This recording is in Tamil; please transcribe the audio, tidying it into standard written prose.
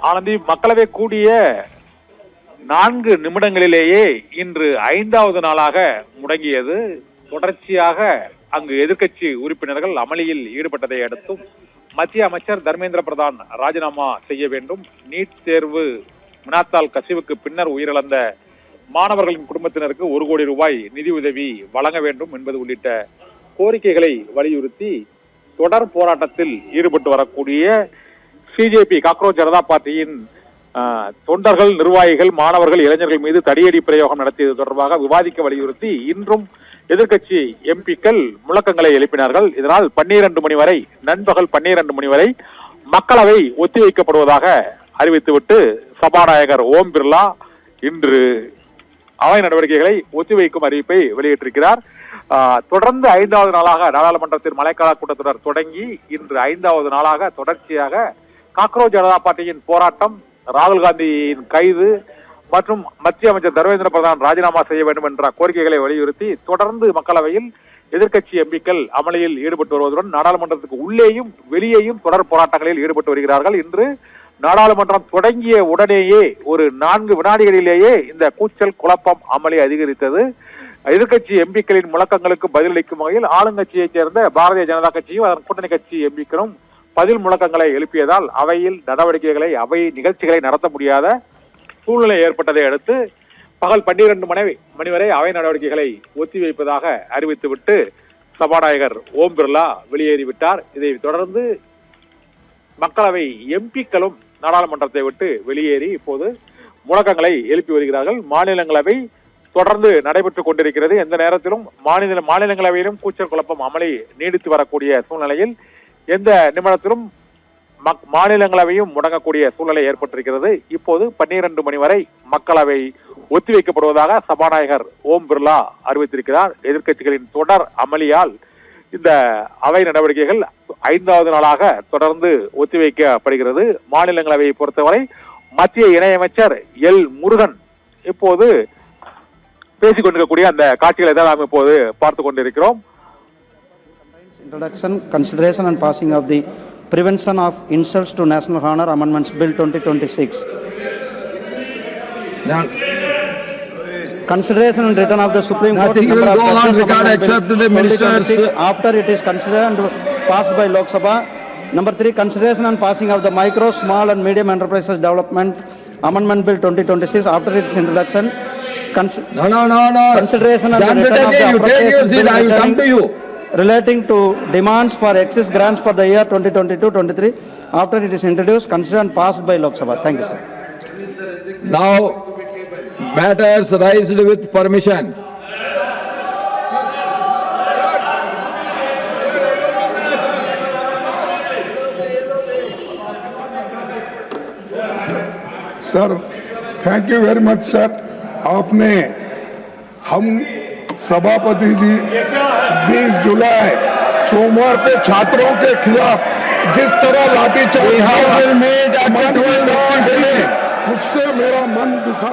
ஆனந்தி, மக்களவை கூடிய 4 நிமிடங்களிலேயே இன்று 5வது நாளாக முடங்கியது. தொடர்ச்சியாக அங்கு எதிர்க்கட்சி உறுப்பினர்கள் அமளியில் ஈடுபட்டதை அடுத்தும் மத்திய அமைச்சர் தர்மேந்திர பிரதான் ராஜினாமா செய்ய வேண்டும், நீட் தேர்வு வினாத்தாள் கசிவுக்கு பின்னர் உயிரிழந்த மாணவர்களின் குடும்பத்தினருக்கு 1 கோடி ரூபாய் நிதி உதவி வழங்க வேண்டும் என்பது உள்ளிட்ட கோரிக்கைகளை வலியுறுத்தி தொடர் போராட்டத்தில் ஈடுபட்டு வரக்கூடிய பிஜேபி காக்ரோச் ஜனதா பார்ட்டியின் தொண்டர்கள், நிர்வாகிகள், மாணவர்கள், இளைஞர்கள் மீது தடியடி பிரயோகம் நடத்தியது தொடர்பாக விவாதிக்க வலியுறுத்தி இன்றும் எதிர்க்கட்சி எம்பிக்கள் முழக்கங்களை எழுப்பினார்கள். இதனால் 12 மணி வரை, நண்பகல் 12 மணி வரை மக்களவை ஒத்திவைக்கப்படுவதாக அறிவித்துவிட்டு சபாநாயகர் ஓம் பிர்லா இன்று அவை நடவடிக்கைகளை ஒத்திவைக்கும் அறிவிப்பை வெளியிட்டிருக்கிறார். தொடர்ந்து 5வது நாளாக நாடாளுமன்றத்தின் மழைக்கால கூட்டத்தொடர் தொடங்கி இன்று 5வது நாளாக தொடர்ச்சியாக காக்ரோச் ஜனதா பார்ட்டியின் போராட்டம், ராகுல் காந்தியின் கைது மற்றும் மத்திய அமைச்சர் தர்மேந்திர பிரதான் ராஜினாமா செய்ய வேண்டும் என்ற கோரிக்கைகளை வலியுறுத்தி தொடர்ந்து மக்களவையில் எதிர்க்கட்சி எம்பிக்கள் அமளியில் ஈடுபட்டு வருவதுடன் நாடாளுமன்றத்துக்கு உள்ளேயும் வெளியேயும் தொடர் போராட்டங்களில் ஈடுபட்டு வருகிறார்கள். இன்று நாடாளுமன்றம் தொடங்கிய உடனேயே ஒரு 4 வினாடிகளிலேயே இந்த கூச்சல், குழப்பம், அமளி அதிகரித்தது. எதிர்க்கட்சி எம்பிக்களின் முழக்கங்களுக்கு பதிலளிக்கும் வகையில் ஆளுங்கட்சியைச் சேர்ந்த பாரதிய ஜனதா கட்சியும் அதன் கூட்டணி கட்சி எம்பிக்களும் பதில் முழக்கங்களை எழுப்பியதால் அவையில் நடவடிக்கைகளை, அவை நிகழ்ச்சிகளை நடத்த முடியாத சூழ்நிலை ஏற்பட்டதை அடுத்து பகல் 12 மணி வரை அவை நடவடிக்கைகளை ஒத்திவைப்பதாக அறிவித்துவிட்டு சபாநாயகர் ஓம் பிர்லா வெளியேறிவிட்டார். இதை தொடர்ந்து மக்களவை எம்பிக்களும் நாடாளுமன்றத்தை விட்டு வெளியேறி இப்போது முழக்கங்களை எழுப்பி வருகிறார்கள். மாநிலங்களவை தொடர்ந்து நடைபெற்றுக் கொண்டிருக்கிறது. எந்த நேரத்திலும் மாநிலங்களவையிலும் கூச்சல், குழப்பம், அமளி நீடித்து வரக்கூடிய சூழ்நிலையில் எந்த நிமிடத்திலும் மாநிலங்களவையும் முடங்கக்கூடிய சூழ்நிலை ஏற்பட்டிருக்கிறது. இப்போது 12 மணி வரை மக்களவை ஒத்திவைக்கப்படுவதாக சபாநாயகர் ஓம் பிர்லா அறிவித்திருக்கிறார். எதிர்க்கட்சிகளின் தொடர் அமளியால் இந்த அவை நடவடிக்கைகள் 5வது நாளாக தொடர்ந்து ஒத்திவைக்கப்படுகிறது. மாநிலங்களவையை பொறுத்தவரை மத்திய இணையமைச்சர் எல் முருகன் இப்போது பேசிக் கொண்டிருக்கக்கூடிய அந்த காட்சிகளை தான் நாம் இப்போது பார்த்துக் கொண்டிருக்கிறோம். Introduction, consideration and passing of the Prevention of Insults to National Honor Amendments Bill 2026. Consideration and return of the Supreme Court. Nothing will go on. We can't accept the ministers. After it is considered and passed by Lok Sabha. Number 3, consideration and passing of the Micro, Small and Medium Enterprises Development Amendment Bill 2026. After its introduction. No. Consideration and return of the appropriations bill I will come to you. Relating to demands for excess grants for the year 2022-23. After it is introduced, considered and passed by Lok Sabha. Thank you, sir. Now, matters raised with permission. Sir, thank you very much, sir. आपने हम सभापति जी 20 जुलाई सोमवार पे छात्रों के खिलाफ जिस तरह लाठीचार्ज उससे मेरा मन दुखा।